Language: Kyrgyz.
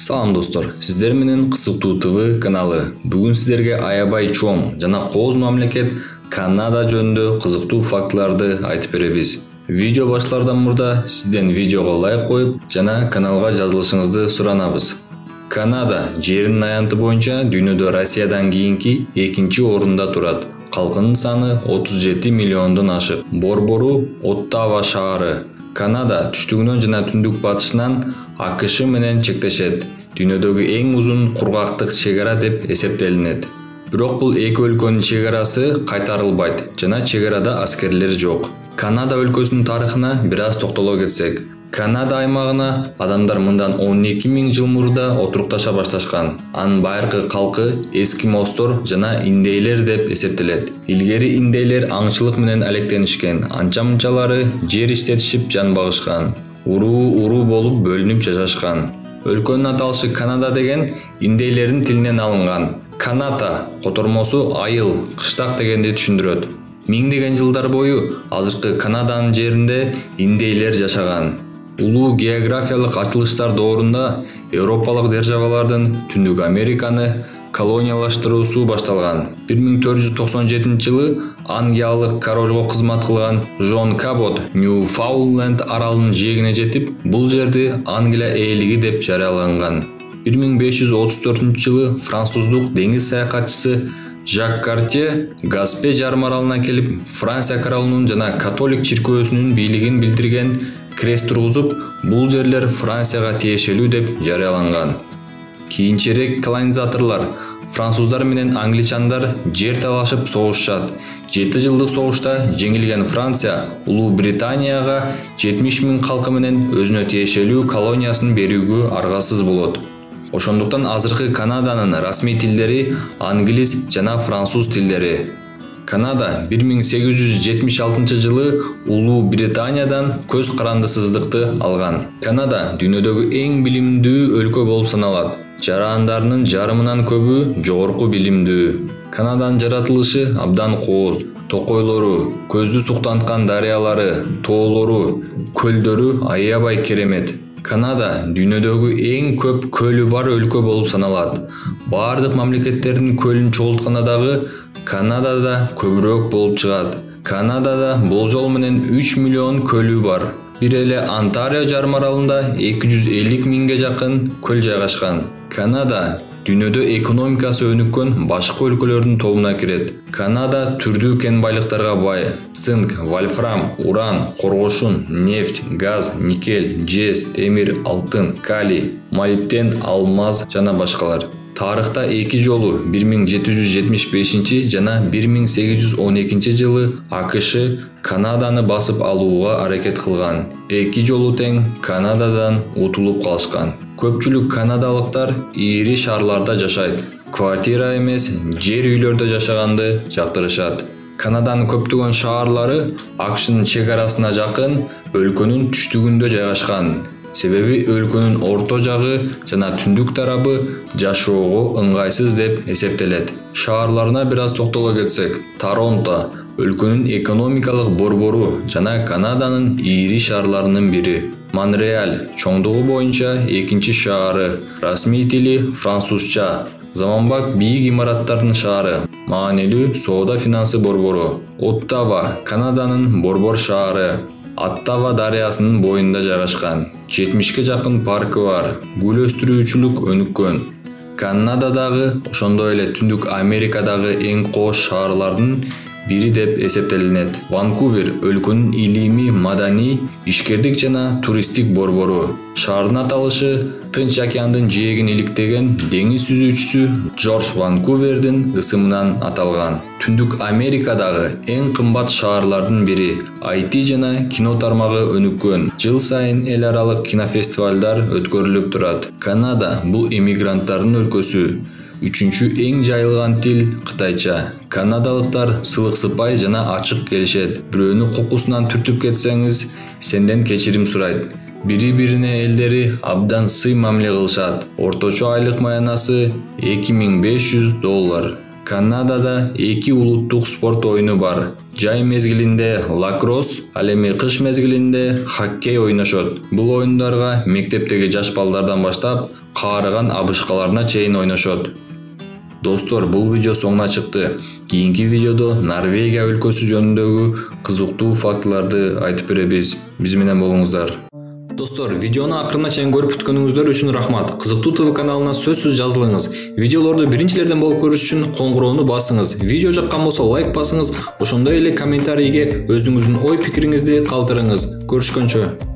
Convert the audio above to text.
Салам достор, сиздер менен Кызыктуу ТВ каналы. Бүгүн сиздерге аябай чоң жана кооз мамлекет Канада жөнүндө кызыктуу фактыларды айтып беребиз. Видео башлаардан мурда сизден видеого лайк коюп жана каналга жазылышыңызды суранабыз. Канада жеринин аянты боюнча дүйнөдө Россиядан кийинки экинчи орунда турат. Калкынын саны 37 миллиондон ашык. Борбору Оттава шаары. Канада түштүгүнөн жана түндүк батышынан АКШ менен чектешет. Дүйнөдөгү эң узун кургактык чегара деп эсептелинет. Бирок бул эки өлкөнүн чегарасы кайтарылбайт жана чегарада аскерлер жок. Канада өлкөсүнүн тарыхына бир аз токтоло кетсек, Канада аймагына адамдар мындан 12 000 жыл мурда отурукташа башташкан. Анын байыркы калкы эскимостор жана индейлер деп эсептелет. Илгери индейлер аңчылык менен алектенишкен, анча-мынчалары жер иштетишип жан багышкан. Уруу болуп бөлүнүп жашашкан. Өлкөнүн аталышы Канада деген индейлердин тилинен алынган. Каната котормосу айыл, кыштак дегенди түшүндүрөт. Миңдеген жылдар бою азыркы Канаданын жеринде индейлер жашаган. Улуу географиялык ачылыштар доорунда Европалык державалардын Түндүк Американы колониялаштыруусу башталган. 1497 жылы Англиялык королго кызмат кылган Жон Кабот Ньюфаундленд аралынын жээгине жетип, бул жерди Англия ээлиги деп жарыяланган. 1534 жылы француздук деңиз саякатчысы Жак Картье Гаспе жарым аралына келип, Франция королунун жана католик чиркөөсүнүн бийлигин билдирген крест тургузуп, бул жерлер Францияга тиешелүү деп жарыяланган. Кийинчерээк колонизаторлор француздар менен англичандар жер талашып согушат. 7 жылдык согушта жеңилген Франция Улуу Британияга 70 000 калкы менен өзүнө тиешелүү колониясын берүүгө аргасыз болот. Ошондуктан азыркы Канаданын расмий тилдери англис жана француз тилдери. Канада 1876 жылы Улуу Британиядан көз карандысыздыкты алган. Канада дүйнөдөгү эң билимдүү өлкө болуп саналат. Жарандарынын жарымынан көбү жогорку билимдүү. Канаданын жаратылышы абдан кооз. Токойлору, көздү суктанткан дарыялары, тоолору, көлдөрү аябай керемет. Канада дүйнөдөгү эң көп көлү бар өлкө болуп саналат. Бардык мамлекеттердин көлүн чогултканда дагы Канадада көбүрөөк болуп чыгат. Канадада болжол менен 3 миллион көлү бар. Бир эле Онтарио жарым аралында 250 000ге жакын көл жайгашкан. Канада дүйнөдө экономикасы өнүккөн башка өлкөлөрдүн тобуна кирет. Канада түрдүү кен байлыктарга бай. Цинк, вольфрам, уран, коргошун, нефть, газ, никель, жез, темир, алтын, калий, молибден, алмаз жана башкалар. Тарыхта эки жолу 1775 жана 1812 жылы АКШ Канаданы басып алууга аракет кылган. Эки жолу тең Канададан утулуп калышкан. Көпчүлүк канадалыктар ири шаарларда жашайт. Квартира эмес, жер үйлөрдө жашаганды жактырышат. Канаданын көптөгөн шаарлары АКШнын чегарасына жакын өлкөнүн түштүгүндө жайгашкан. Себеби өлкөнүн орто жагы жана түндүк тарабы жашоого ыңгайсыз деп эсептелет. Шаарларына бир аз токтоло кетсек, Торонто өлкөнүн экономикалык борбору жана Канаданын ири шаарларынын бири. Монреаль чоңдугу боюнча экинчи шаары, расмий тили французча. Заманбап бийик имараттардын шаары, маанилүү соода финансы борбору. Оттава Канаданын борбор шаары. Оттава дарыясынын боюнда жайгашкан. 70ке жакын паркы бар. Гүл өстүрүүчүлүк өнүккөн. Канададагы, ошондой эле Түндүк Америкадагы эң кооз шаарлардын бири деп эсептелинет. Ванкувер өлкөнүн илимий, маданий, ишкердик жана туристтик борбору. Шаардын аталышы Тынч океандын жээгин иликтеген деңиз сүзүүчүсү Джордж Ванкувердин ысымынан аталган. Түндүк Америкадагы эң кымбат шаарлардын бири. IT жана кино тармагы өнүккөн. Жыл сайын эл аралык кинофестивалдар өткөрүлүп турат. Канада бул эмигранттардын өлкөсү. Үчүнчү эң жайылган тил кытайча. Канадалыктар сылык-сыпай жана ачык келишет. Бирөөнү кокусунан түртүп кетсеңиз, сенден кечирим сурайт. Бири-бирине элдери абдан сый мамиле кылышат. Орточо айлык маянасы $2500. Канадада эки улуттук спорт оюну бар. жай мезгилинде лакросс, ал эми кыш мезгилинде хоккей ойношот. Бул оюндарга мектептеги жаш балдардан баштап каарыган абышкаларына чейин ойношот. Достор, бул видео соңуна чыкты. Кийинки видеодо Норвегия өлкөсү жөнүндөгү кызыктуу фактыларды айтып беребиз. Биз менен болуңуздар. Достор, видеону акырына чейин көрүп бүткөнүңүздөр үчүн рахмат. Кызыктуу ТВ каналына сөзсүз жазылыңыз. Видеолорду биринчилерден болуп көрүш үчүн коңгуроону басыңыз. Видео жаккан болсо лайк басыңыз. Ошондой эле комментарийге өзүңүздүн ой пикириңизди калтырыңыз. Көрүшкөнчө.